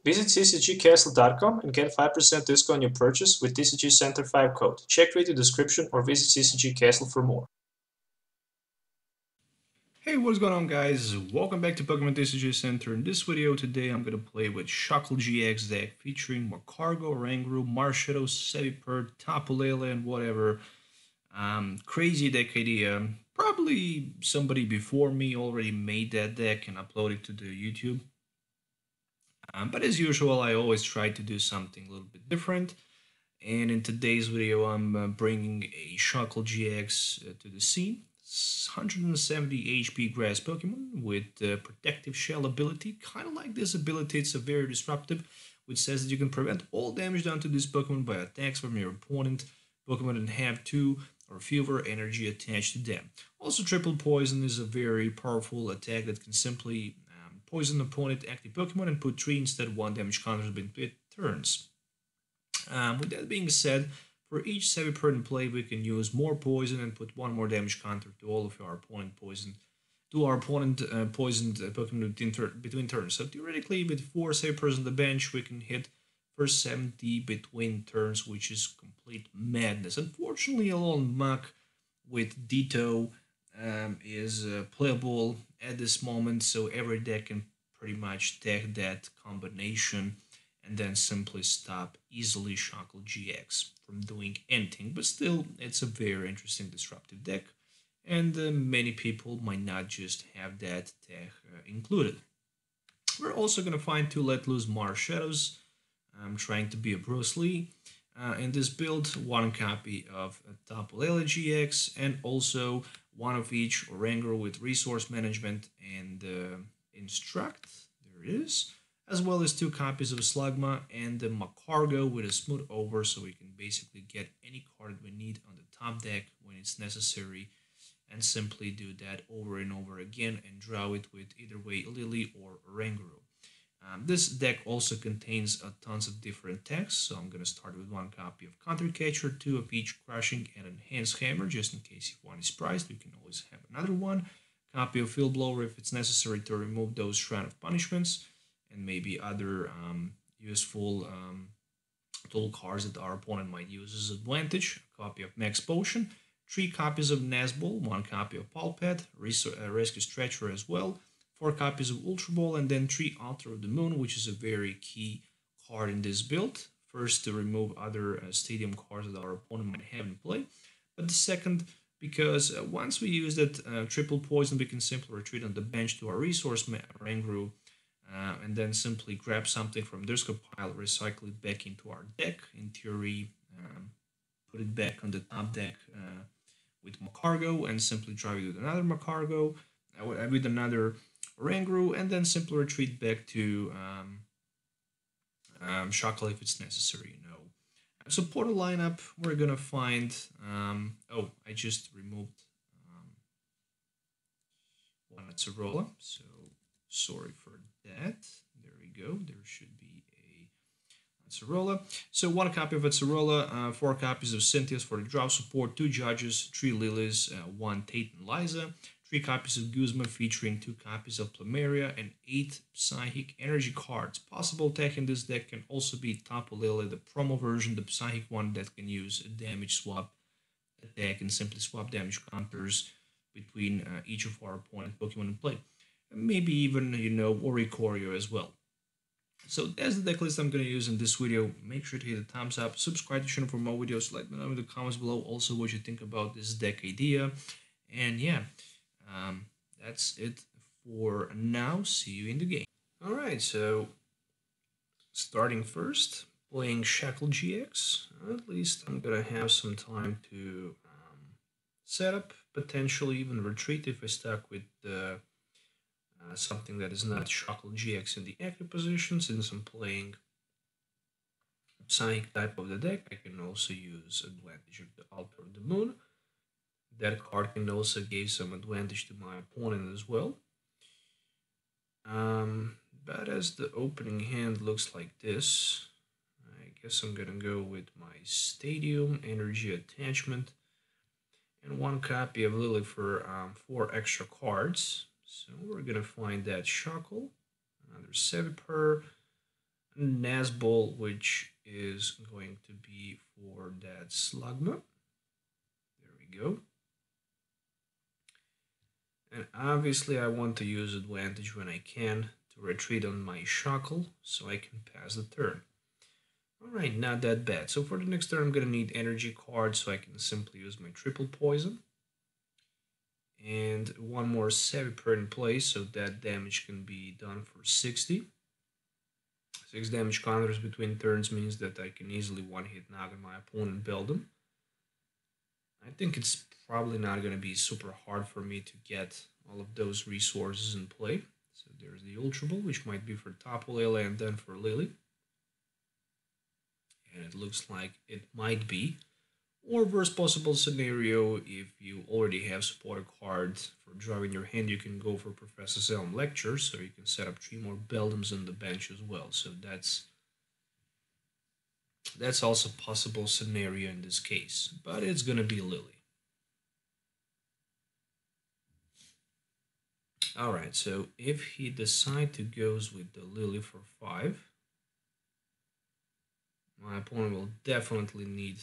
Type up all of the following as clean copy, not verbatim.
Visit ccgcastle.com and get 5% discount on your purchase with TCG Center 5 code. Check video description or visit CCG Castle for more. Hey, what's going on, guys? Welcome back to Pokemon TCG Center. In this video today, I'm going to play with Shuckle-GX deck featuring Magcargo, Oranguru, Marshadow, Seviper, Tapu Lele, and whatever. Crazy deck idea. Probably somebody before me already made that deck and uploaded it to the YouTube. But as usual, I always try to do something a little bit different. And in today's video, I'm bringing a Shuckle-GX to the scene. 170 HP grass Pokemon with protective shell ability. Kind of like this ability, it's a very disruptive, which says that you can prevent all damage done to this Pokemon by attacks from your opponent. Pokemon and have 2 or fewer energy attached to them. Also, triple poison is a very powerful attack that can simply poison opponent active Pokemon and put 3 instead of 1 damage counters between turns. With that being said, for each Seviper in play, we can use more poison and put 1 more damage counter to all of our opponent poisoned Pokemon between turns. So theoretically, with 4 Sevipers on the bench, we can hit first 70 between turns, which is complete madness. Unfortunately, alone Mach with Ditto is playable at this moment, so every deck can pretty much take that combination and then simply stop easily Shuckle-GX from doing anything. But still, it's a very interesting disruptive deck, and many people might not just have that tech included. We're also going to find 2 Let Loose Marshadows. I'm trying to be a Bruce Lee. In this build, 1 copy of Tapu Lele-GX and also 1 of each Oranguru with Resource Management and Instruct. There it is. As well as 2 copies of Slugma and the Magcargo with a smooth over, so we can basically get any card we need on the top deck when it's necessary and simply do that over and over again and draw it with either way Lily or Oranguru. This deck also contains tons of different techs, so I'm going to start with 1 copy of Counter Catcher, 2 of each Crushing and Enhanced Hammer, just in case if one is priced, you can always have another one. Copy of Field Blower if it's necessary to remove those Shrine of Punishments, and maybe other useful tool cards that our opponent might use as advantage. A copy of Max Potion, 3 copies of Nazball, 1 copy of Pulpet, Rescue Stretcher as well, 4 copies of Ultra Ball, and then 3 Altar of the Moon, which is a very key card in this build. First, to remove other stadium cards that our opponent might have in play, but the second, because once we use that triple poison, we can simply retreat on the bench to our resource Oranguru, and then simply grab something from their pile, recycle it back into our deck. In theory, put it back on the top deck with Magcargo, and simply drive it with another Magcargo, with another Oranguru, and then simply retreat back to Shuckle if it's necessary, So for the lineup, we're gonna find. I just removed one at Sorolla, so sorry for that. There we go. There should be a Sorolla. So 1 copy of Sorolla, 4 copies of Cynthia's for the draw support, 2 Judges, 3 Lilies, 1 Tate and Liza, 3 copies of Guzma featuring 2 copies of Plumeria, and 8 Psychic Energy cards. Possible tech in this deck can also be Tapu Lele, the promo version, the Psychic one that can use a damage swap attack and simply swap damage counters between each of our opponent Pokemon in play. Maybe even, Oricorio as well. So that's the deck list I'm going to use in this video. Make sure to hit the thumbs up, subscribe to the channel for more videos, let me know in the comments below also what you think about this deck idea. And yeah, that's it for now. See you in the game. Alright, so starting first, playing Shuckle-GX. At least I'm going to have some time to set up, potentially even retreat if I stuck with something that is not Shuckle-GX in the active position. Since I'm playing Psychic type of the deck, I can also use advantage of the Altar of the Moon. That card can also give some advantage to my opponent as well. But as the opening hand looks like this, I guess I'm gonna go with my Stadium, Energy Attachment, and 1 copy of Lily for 4 extra cards. So we're gonna find that Shuckle, another Seviper, Nazball, which is going to be for that Slugma. There we go. And obviously I want to use advantage when I can to retreat on my Shuckle so I can pass the turn. Alright, not that bad. So for the next turn I'm going to need energy cards so I can simply use my triple poison. And one more Seviper in place so that damage can be done for 60. 6 damage counters between turns means that I can easily one-hit knock on my opponent, build them. I think it's probably not going to be super hard for me to get all of those resources in play. So there's the Ultra Ball, which might be for Tapu Lele and then for Lily. And it looks like it might be. Or worst possible scenario, if you already have supporter cards for drawing your hand, you can go for Professor Zelm Lecture, so you can set up 3 more Beldums on the bench as well. So that's also a possible scenario in this case, but it's gonna be Lily. Alright, so if he decides to goes with the Lily for 5, my opponent will definitely need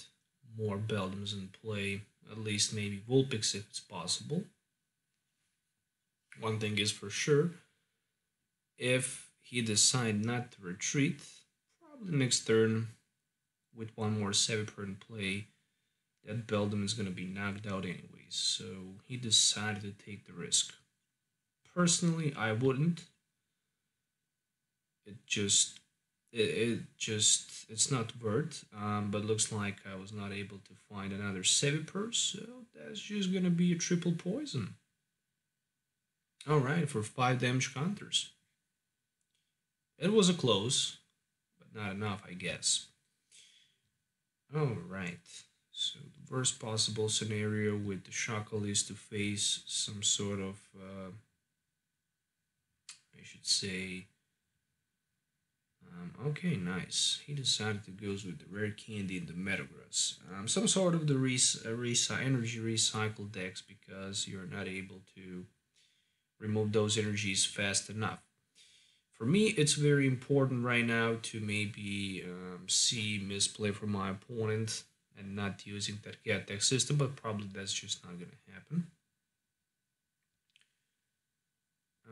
more Beldums in play, at least maybe Vulpix if it's possible. One thing is for sure, if he decides not to retreat, probably next turn with one more Seviper in play, that Beldum is going to be knocked out anyways, so he decided to take the risk. Personally, I wouldn't. It's not worth, but looks like I was not able to find another Seviper, so that's just gonna be a triple poison. Alright, for 5 damage counters. It was a close, but not enough, I guess. Alright, so the worst possible scenario with the Shuckle is to face some sort of, I should say, okay, nice. He decided to go with the Rare Candy and the Metagross. Some sort of the energy recycle decks because you're not able to remove those energies fast enough. For me, it's very important right now to maybe see misplay from my opponent and not using that get deck system, but probably that's just not going to happen.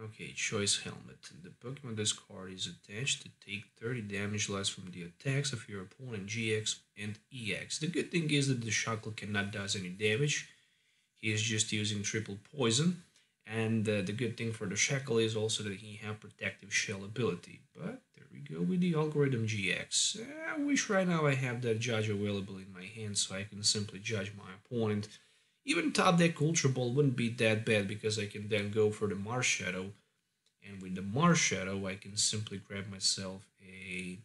Okay, Choice Helmet. The Pokemon this card is attached to take 30 damage less from the attacks of your opponent GX and EX. The good thing is that the Shuckle cannot do any damage. He is just using triple poison. And the good thing for the Shuckle is also that he has Protective Shell ability. But there we go with the Algorithm GX. I wish right now I have that judge available in my hand so I can simply judge my opponent. Even top deck Ultra Ball wouldn't be that bad because I can then go for the Marshadow. And with the Marshadow, I can simply grab myself a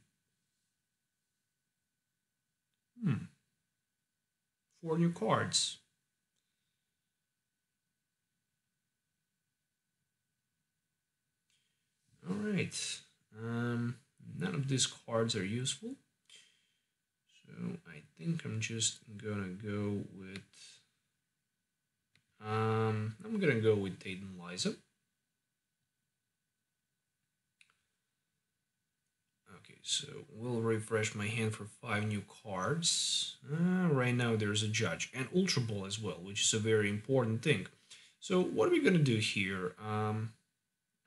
4 new cards. Alright, none of these cards are useful. So I think I'm just gonna go with I'm gonna go with Tate and Liza. Okay, so we'll refresh my hand for 5 new cards. Right now there's a Judge and Ultra Ball as well, which is a very important thing. So what are we gonna do here?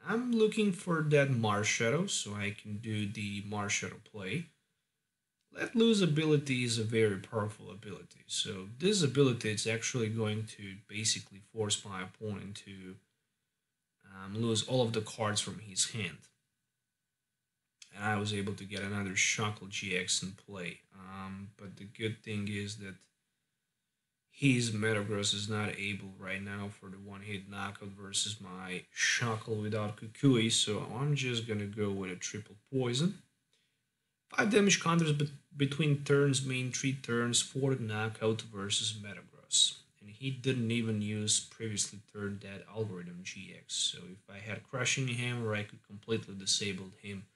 I'm looking for that Marshadow, so I can do the Marshadow play. Let Loose ability is a very powerful ability. So this ability is actually going to basically force my opponent to lose all of the cards from his hand. And I was able to get another Shuckle-GX in play. But the good thing is that his Metagross is not able right now for the one-hit knockout versus my Shuckle without Kukui, so I'm just gonna go with a triple poison. 5 damage counters between turns, main 3 turns for the knockout versus Metagross. And he didn't even use previously turned that Algorithm GX, so if I had Crushing Hammer, I could completely disable him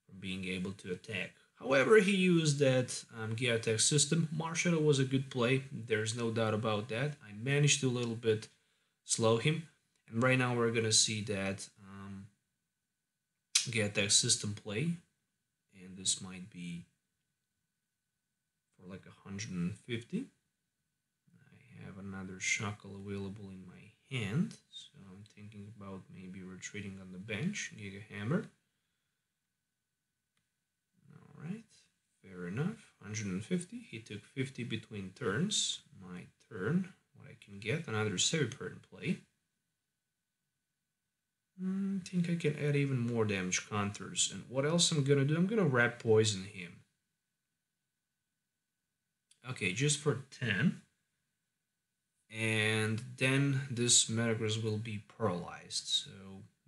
from being able to attack. However, he used that Geotech system. Marshadow was a good play, there's no doubt about that. I managed to a little bit slow him, and right now we're gonna see that Geotech system play. this might be for like 150. I have another Shuckle available in my hand, so I'm thinking about maybe retreating on the bench, Giga Hammer. Alright, fair enough. 150. He took 50 between turns. My turn. What I can get, another Seviper in play. I think I can add even more damage counters. And what else I'm gonna do? I'm gonna Wrap Poison him. Okay, just for 10. And then this Metagross will be paralyzed. So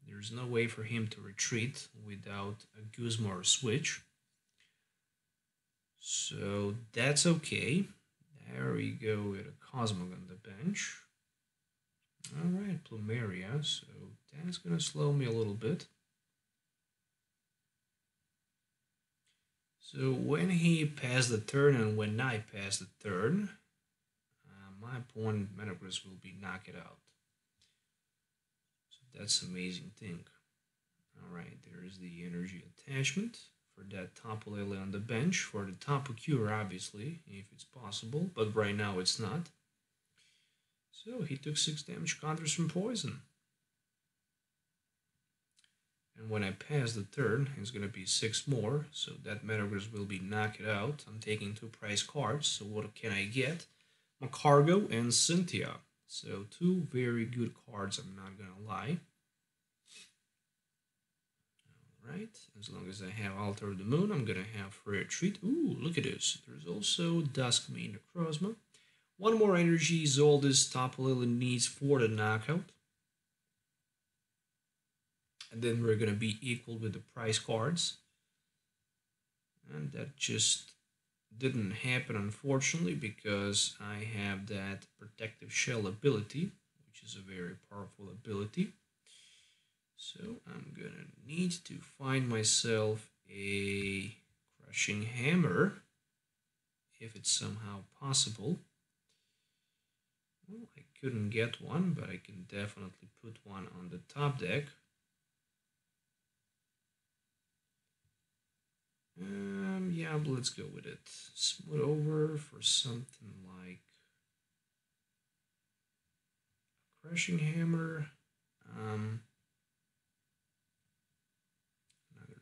there's no way for him to retreat without a Guzma or Switch. So that's okay. There we go with a Cosmog on the bench. Alright, Plumeria, so that's gonna slow me a little bit. So when he passed the turn and when I pass the turn, my opponent Metagross will be knocked out. So that's an amazing thing. Alright, there's the energy attachment for that Tapu Lele on the bench, for the Tapu Cure obviously, if it's possible, but right now it's not. So he took 6 damage counters from poison. And when I pass the turn, it's going to be 6 more, so that Metagross will be knocked out. I'm taking 2 prize cards, so what can I get? Magcargo and Cynthia. So 2 very good cards, I'm not going to lie. Alright, as long as I have Altar of the Moon, I'm going to have Rare Treat. Ooh, look at this. There's also Duskmane Necrozma. 1 more energy is all this Tapu Lele needs for the knockout. And then we're going to be equal with the prize cards. And that just didn't happen, unfortunately, because I have that Protective Shell ability, which is a very powerful ability. So I'm going to need to find myself a Crushing Hammer, if it's somehow possible. Well, I couldn't get one, but I can definitely put one on the top deck. Yeah, let's go with it. Smooth over for something like a Crushing Hammer. Another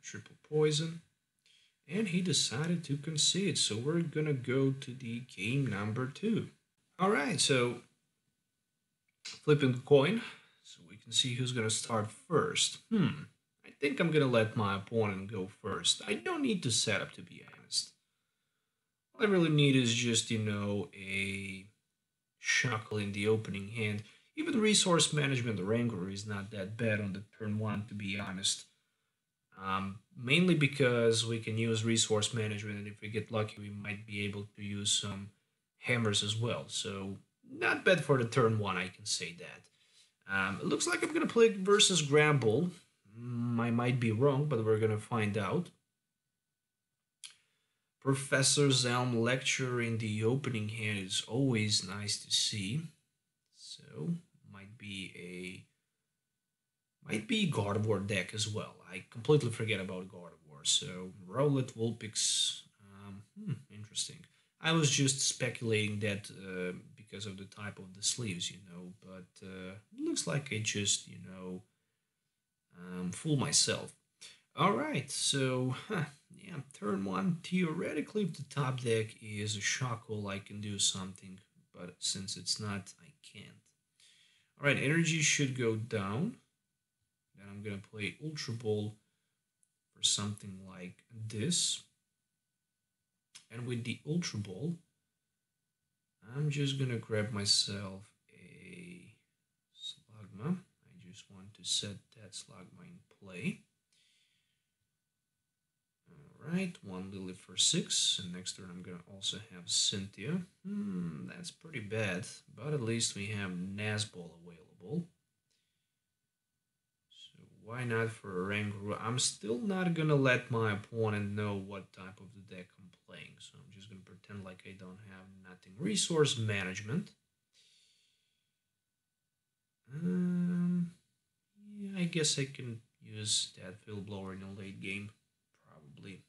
triple poison. And he decided to concede, so we're gonna go to the game number 2. Alright, so flipping the coin, so we can see who's gonna start first. I think I'm gonna let my opponent go first. I don't need to set up, to be honest. All I really need is just, you know, a Shuckle in the opening hand. Even resource management, the Oranguru is not that bad on the turn 1, to be honest. Mainly because we can use resource management, and if we get lucky, we might be able to use some hammers as well. So, not bad for the turn 1, I can say that. It looks like I'm going to play versus Gramble. I might be wrong, but we're going to find out. Professor Zelm lecture in the opening hand is always nice to see. So, might be God of War deck as well. I completely forget about God of War. So, Rowlet, Vulpix, interesting. I was just speculating that because of the type of the sleeves, you know, but it looks like I just, you know, fool myself. Alright, so, yeah, turn 1, theoretically, if the top deck is a Shuckle, I can do something, but since it's not, I can't. Alright, energy should go down. Then I'm gonna play Ultra Ball for something like this. And with the Ultra Ball, I'm just gonna grab myself a Slugma. I just want to set that Slugma in play. Alright, 1 Lily for 6, and next turn I'm gonna also have Cynthia. That's pretty bad, but at least we have Nazball available. So why not for Oranguru? I'm still not gonna let my opponent know what type of the deck I'm playing, so I'm just gonna pretend like I don't have nothing. Resource management. Yeah, I guess I can use that Fill Blower in a late game, probably.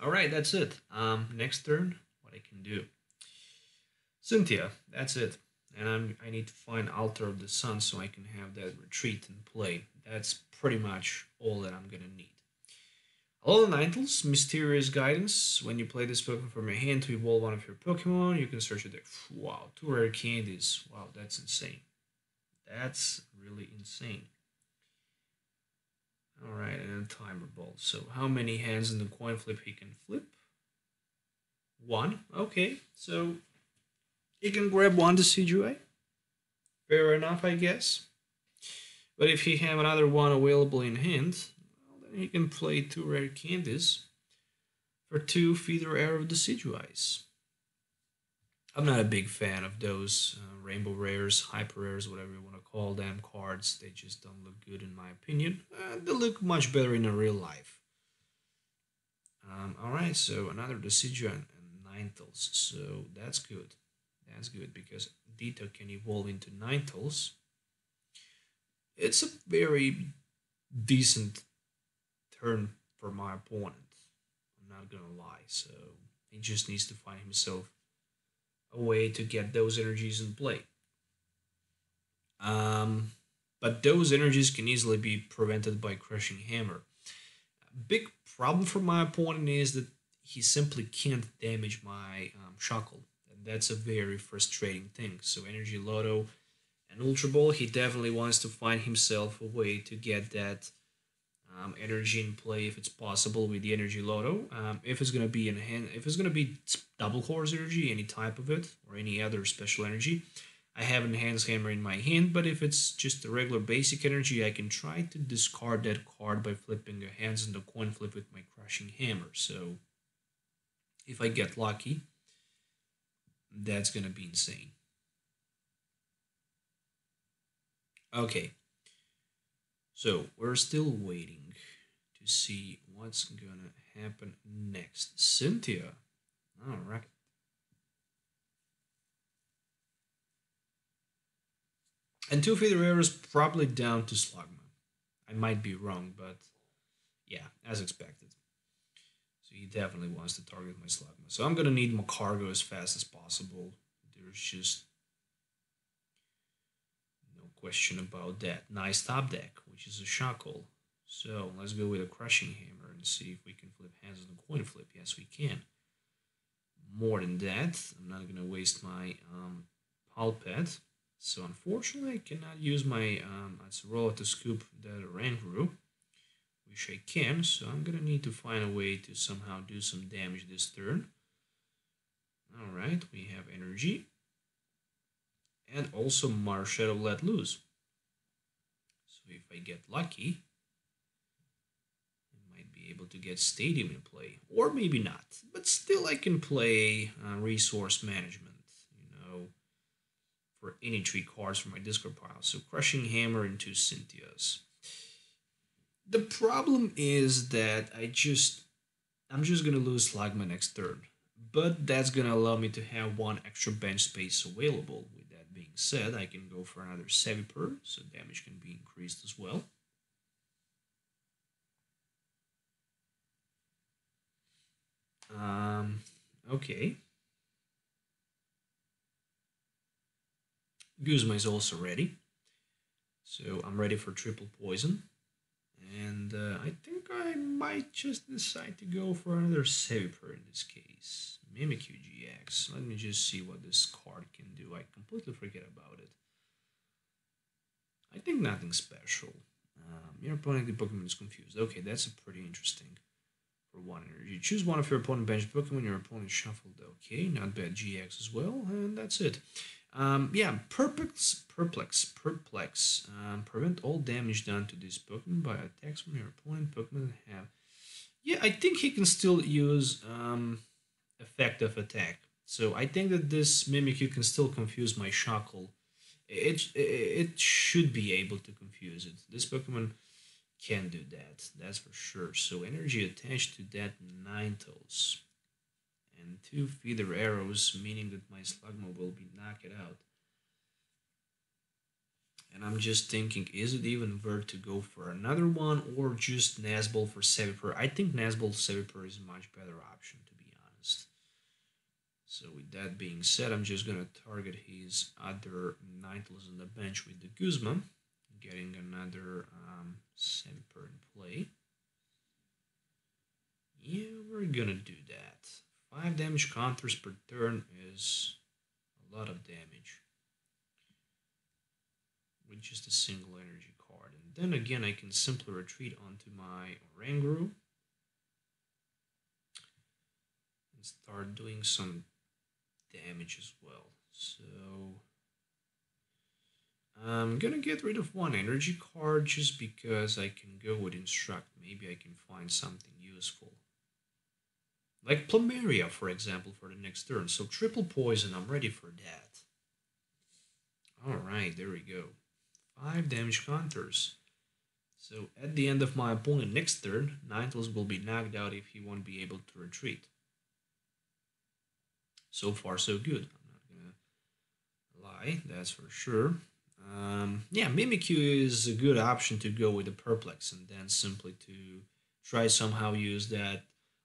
Alright, that's it. Next turn, what I can do. Cynthia, that's it. And I need to find Altar of the Sun so I can have that retreat and play. That's pretty much all that I'm gonna need. All the Ninetales, Mysterious Guidance. When you play this Pokemon from your hand to evolve one of your Pokemon, you can search your deck. Wow, 2 rare candies. Wow, that's insane. That's really insane. Alright, and a timer ball. So how many hands in the coin flip he can flip? 1. Okay, so he can grab 1 Decidueye. Fair enough, I guess. But if he have another one available in hand, well, then he can play 2 rare candies for 2 Feather Arrow Decidueyes. I'm not a big fan of those rainbow rares, hyper rares, whatever you want to call them, cards. They just don't look good in my opinion. They look much better in a real life. Alright, so another Decidueye and Ninetales. So that's good. That's good because Ditto can evolve into Ninetales. It's a very decent turn for my opponent. I'm not gonna lie. So he just needs to find himself a way to get those energies in play. But those energies can easily be prevented by Crushing Hammer. A big problem for my opponent is that he simply can't damage my Shuckle. And that's a very frustrating thing. So Energy Lotto and Ultra Ball, he definitely wants to find himself a way to get that energy in play if it's possible with the Energy Lotto. If it's gonna be in hand, if it's gonna be double course energy, any type of it, or any other special energy, I have Enhanced Hammer in my hand. But if it's just a regular basic energy, I can try to discard that card by flipping a hands in the coin flip with my Crushing Hammer. So if I get lucky, that's gonna be insane. Okay. So we're still waiting to see what's gonna happen next. Cynthia. Alright. And 2 Feather Arrows probably down to Slugma. I might be wrong, but yeah, as expected. So he definitely wants to target my Slugma. So I'm gonna need Magcargo as fast as possible. There's just no question about that. Nice top deck, which is a Shuckle. So let's go with a Crushing Hammer and see if we can flip hands on the coin flip. Yes, we can. More than that, I'm not gonna waste my Pulpet. So unfortunately, I cannot use my Acerola to scoop the Oranguru. Wish I can, so I'm gonna need to find a way to somehow do some damage this turn. Alright, we have energy. And also Marshadow let loose. So if I get lucky, I might be able to get Stadium in play. Or maybe not. But still I can play Resource Management, for any 3 cards from my discard pile. So Crushing Hammer into Cynthia's. The problem is that I'm just gonna lose Slugma next turn. But that's gonna allow me to have 1 extra bench space available. With that being said, I can go for another Seviper, so damage can be increased as well. Okay. Guzma is also ready. So I'm ready for triple poison. And I think I might just decide to go for another Seviper in this case. Mimikyu GX. Let me just see what this card can do. I completely forget about it. I think nothing special. Your opponent, the Pokemon is confused. Okay, that's pretty interesting. For 1 energy. Choose one of your opponent bench Pokemon, your opponent shuffled. Okay, not bad. GX as well, and that's it. Yeah, Perplex. Prevent all damage done to this Pokemon by attacks from your opponent Pokemon have. Yeah, I think he can still use effective attack. So I think that this Mimikyu can still confuse my Shuckle. It should be able to confuse it. This Pokemon can do that, that's for sure. So energy attached to that Ninetales. And 2 Feather Arrows, meaning that my Slugma will be knocked out. And I'm just thinking, is it even worth to go for another one or just Nazball for Seviper? I think Nazball Seviper is a much better option, to be honest. So with that being said, I'm just gonna target his other Ninetales on the bench with the Guzma, getting another Seviper in play. Yeah, we're gonna do that. 5 damage counters per turn is a lot of damage with just a single energy card. And then again, I can simply retreat onto my Oranguru and start doing some damage as well. So I'm gonna get rid of one energy card just because I can go with Instruct. Maybe I can find something useful. Like Plumeria, for example, for the next turn. So triple poison, I'm ready for that. Alright, there we go. 5 damage counters. So at the end of my opponent next turn, Ninetales will be knocked out if he won't be able to retreat. So far so good. I'm not gonna lie, that's for sure. Yeah, Mimikyu is a good option to go with the Perplex and then simply to try somehow use that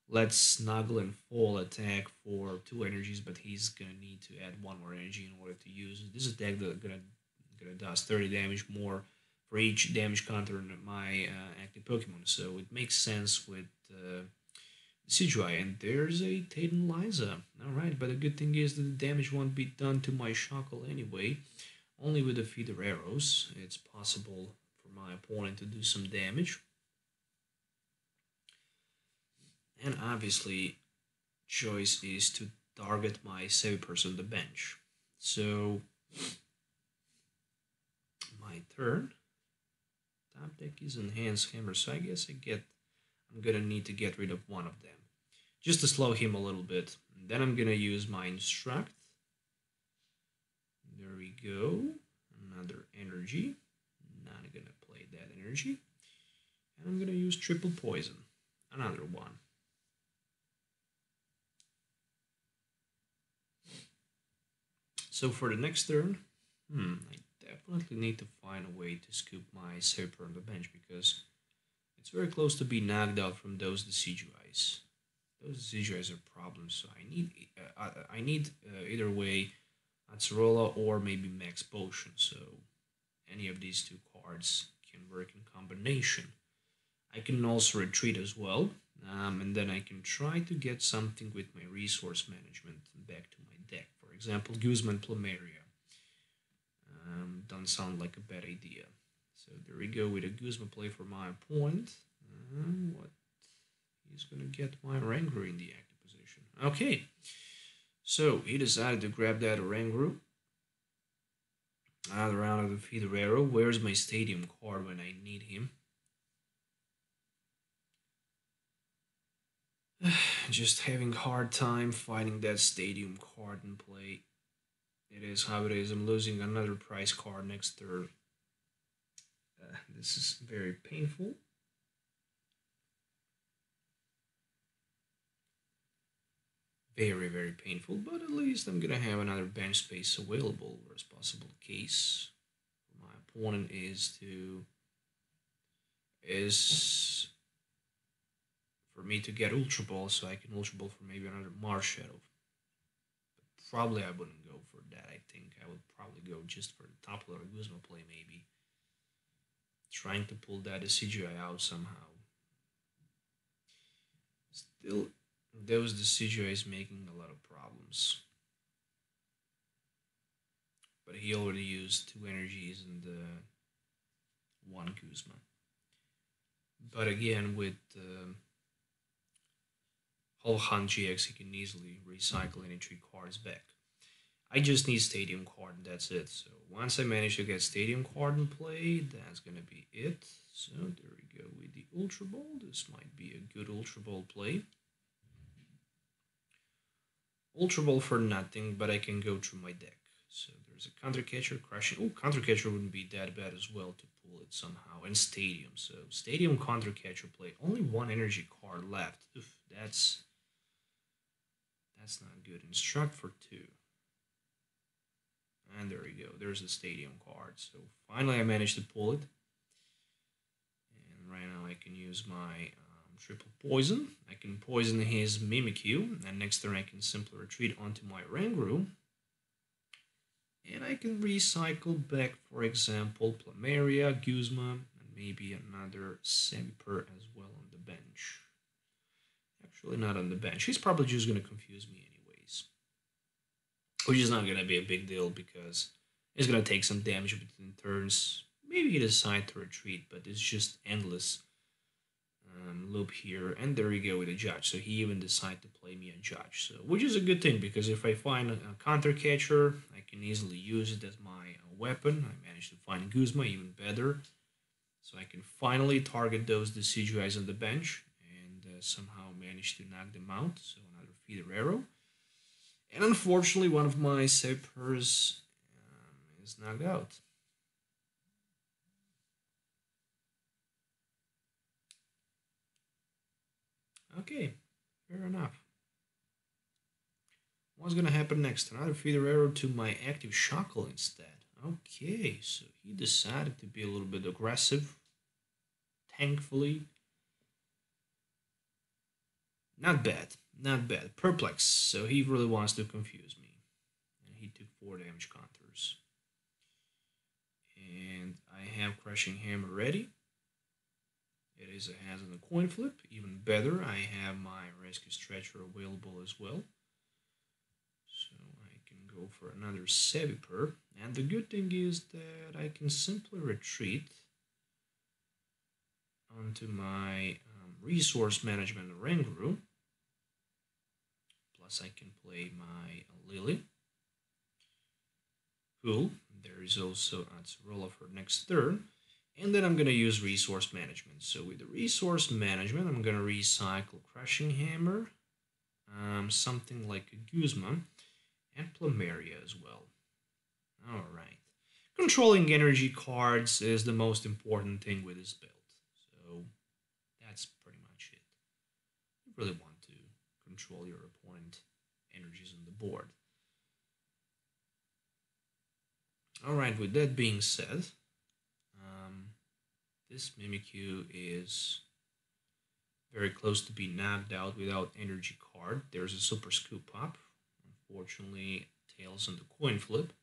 Let's Snuggle and Fall attack for 2 energies, but he's gonna need to add 1 more energy in order to use it. This attack that gonna does 30 damage more for each damage counter in my active Pokemon, so it makes sense with the Decidueye. And there's a Taden Liza. Alright, but the good thing is that the damage won't be done to my Shuckle anyway. Only with the feeder arrows, it's possible for my opponent to do some damage. And obviously, choice is to target my Sevipers on the bench. So, my turn. Top deck is Enhanced Hammer, so I guess I'm gonna need to get rid of one of them. Just to slow him a little bit. And then I'm gonna use my Instruct. There we go. Another energy. Not gonna play that energy. And I'm gonna use Triple Poison. Another one. So for the next turn, I definitely need to find a way to scoop my Seviper on the bench because it's very close to be knocked out from those Decidueyes. Those Decidueyes are problems, so I need either way Acerola or maybe Max Potion, so any of these 2 cards can work in combination. I can also retreat as well, and then I can try to get something with my resource management back to my deck. For example, Guzman Plumeria. Don't sound like a bad idea. So there we go with a Guzman play for my opponent. What? He's gonna get my Oranguru in the active position. Okay. So he decided to grab that Oranguru. Another round of the feeder arrow. Where's my stadium card when I need him? Just having a hard time finding that stadium card in play. It is how it is. I'm losing another prize card next turn. This is very painful. Very, very painful, but at least I'm gonna have another bench space available. Worst possible case for my opponent is for me to get Ultra Ball, so I can Ultra Ball for maybe another Marshadow. But probably I wouldn't go for that. I think I would probably go just for the Tapu Lele-Guzma play, maybe. Trying to pull that Decidueye out somehow. Still, those Decidueye is making a lot of problems. But he already used 2 energies and 1 Guzma. But again, with Holhan GX, he can easily recycle any 3 cards back. I just need Stadium card and that's it. So once I manage to get Stadium card in play, that's gonna be it. So there we go with the Ultra Ball. This might be a good Ultra Ball play. Ultra Ball for nothing, but I can go through my deck. So there's a Counter Catcher crushing. Oh, Counter Catcher wouldn't be that bad as well to pull it somehow. And Stadium. So Stadium Counter Catcher play. Only 1 energy card left. Oof, that's not good. Instruct for 2. And there you go. There's the stadium card. So finally I managed to pull it. And right now I can use my triple poison. I can poison his Mimikyu. And next turn I can simply retreat onto my Oranguru. And I can recycle back, for example, Plumeria, Guzma, and maybe another Seviper as well on the bench. Actually, not on the bench. He's probably just going to confuse me anyways. Which is not going to be a big deal because he's going to take some damage between turns. Maybe he decides to retreat, but it's just endless loop here. And there we go with a Judge. So he even decided to play me a Judge. So, which is a good thing because if I find a Counter Catcher, I can easily use it as my weapon. I managed to find Guzma even better. So I can finally target those Decidueyes on the bench and somehow manage to knock them out. So another feeder arrow. And unfortunately, one of my Sevipers is knocked out. Okay, fair enough. What's gonna happen next? Another feeder arrow to my active Shuckle instead. Okay, so he decided to be a little bit aggressive. Thankfully. Not bad, not bad. Perplex, so he really wants to confuse me. And he took 4 damage counters. And I have Crushing Hammer ready. It is a hazard and a coin flip. Even better, I have my Rescue Stretcher available as well. So I can go for another Seviper. And the good thing is that I can simply retreat onto my Resource Management Oranguru. Plus I can play my Lily. Cool. There is also Atsurola for next turn. And then I'm going to use Resource Management. So with the Resource Management, I'm going to recycle Crushing Hammer, something like a Guzma, and Plumeria as well. Alright. Controlling energy cards is the most important thing with this build. So that's pretty much it. You really want to control your opponent energies on the board. Alright, with that being said, this Mimikyu is very close to being knocked out without energy card. There's a Super Scoop Up. Unfortunately, tails on the coin flip.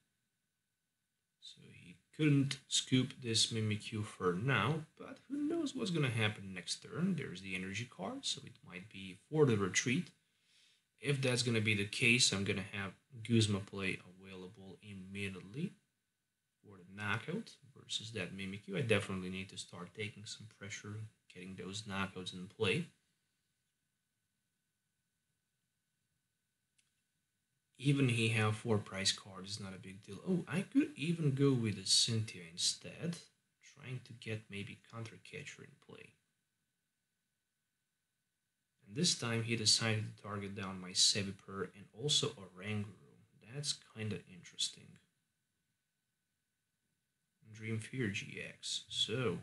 So he couldn't scoop this Mimikyu for now, but who knows what's going to happen next turn. There's the energy card, so it might be for the retreat. If that's going to be the case, I'm going to have Guzma play available immediately for the knockout versus that Mimikyu. I definitely need to start taking some pressure, getting those knockouts in play. Even he have 4 price cards is not a big deal. Oh, I could even go with a Cynthia instead, trying to get maybe Counter Catcher in play. And this time he decided to target down my Seviper and also Oranguru. That's kind of interesting. Dream Fear GX. So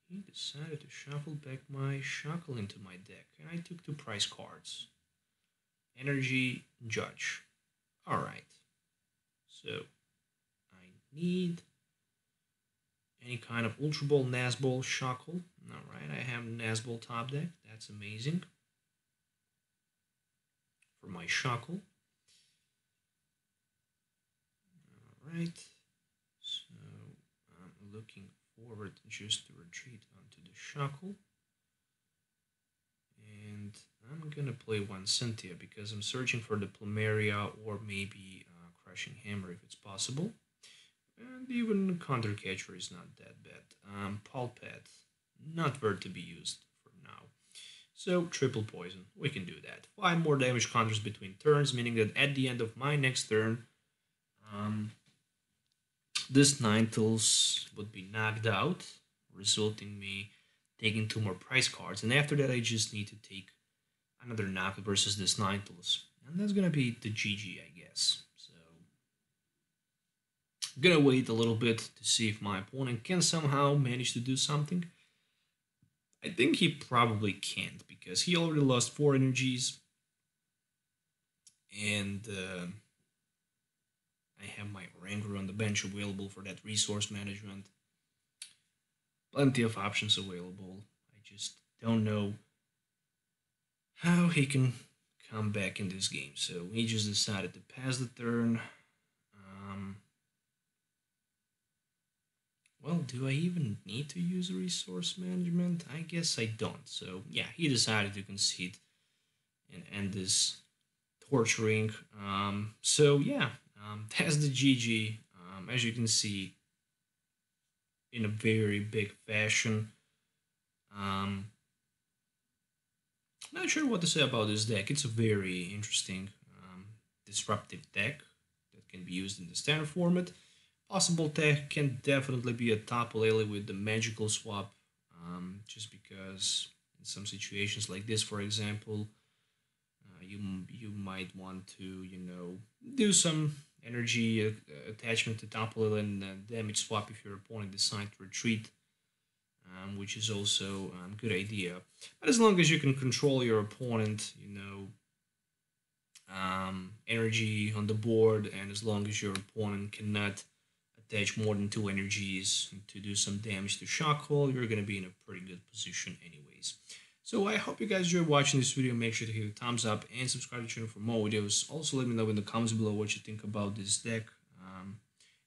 he decided to shuffle back my Shuckle into my deck, and I took 2 price cards. Energy Judge. Alright. So I need any kind of Ultra Ball, Nazball, Shuckle. Alright, I have Nazball top deck. That's amazing. For my Shuckle. Alright, so I'm looking forward just to retreat onto the Shuckle. And I'm gonna play one Cynthia because I'm searching for the Plumeria or maybe Crushing Hammer if it's possible. And even Counter Catcher is not that bad. Pulpet, not worth to be used for now. So triple poison, we can do that. 5 more damage counters between turns, meaning that at the end of my next turn, this Ninetales would be knocked out, resulting me taking 2 more price cards. And after that, I just need to take another knockout versus this Ninetales. And that's going to be the GG, I guess. So, I'm going to wait a little bit to see if my opponent can somehow manage to do something. I think he probably can't, because he already lost 4 energies. And I have my Oranguru on the bench available for that resource management. Plenty of options available. I just don't know how he can come back in this game. So he just decided to pass the turn. Well, do I even need to use resource management? I guess I don't. So yeah, he decided to concede and end this torturing. So yeah, that's the GG. As you can see, in a very big fashion. Not sure what to say about this deck. It's a very interesting, disruptive deck that can be used in the standard format. Possible tech can definitely be a Tapu Lele with the magical swap, just because in some situations like this, for example, you might want to do some energy attachment to Tapu Lele and damage swap if your opponent decides to retreat, which is also a good idea. But as long as you can control your opponent, energy on the board, and as long as your opponent cannot attach more than 2 energies to do some damage to Shuckle, you're going to be in a pretty good position anyways. So I hope you guys enjoyed watching this video. Make sure to hit a thumbs up and subscribe to the channel for more videos. Also let me know in the comments below what you think about this deck.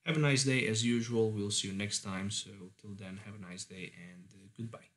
Have a nice day as usual. We'll see you next time. So till then, have a nice day and goodbye.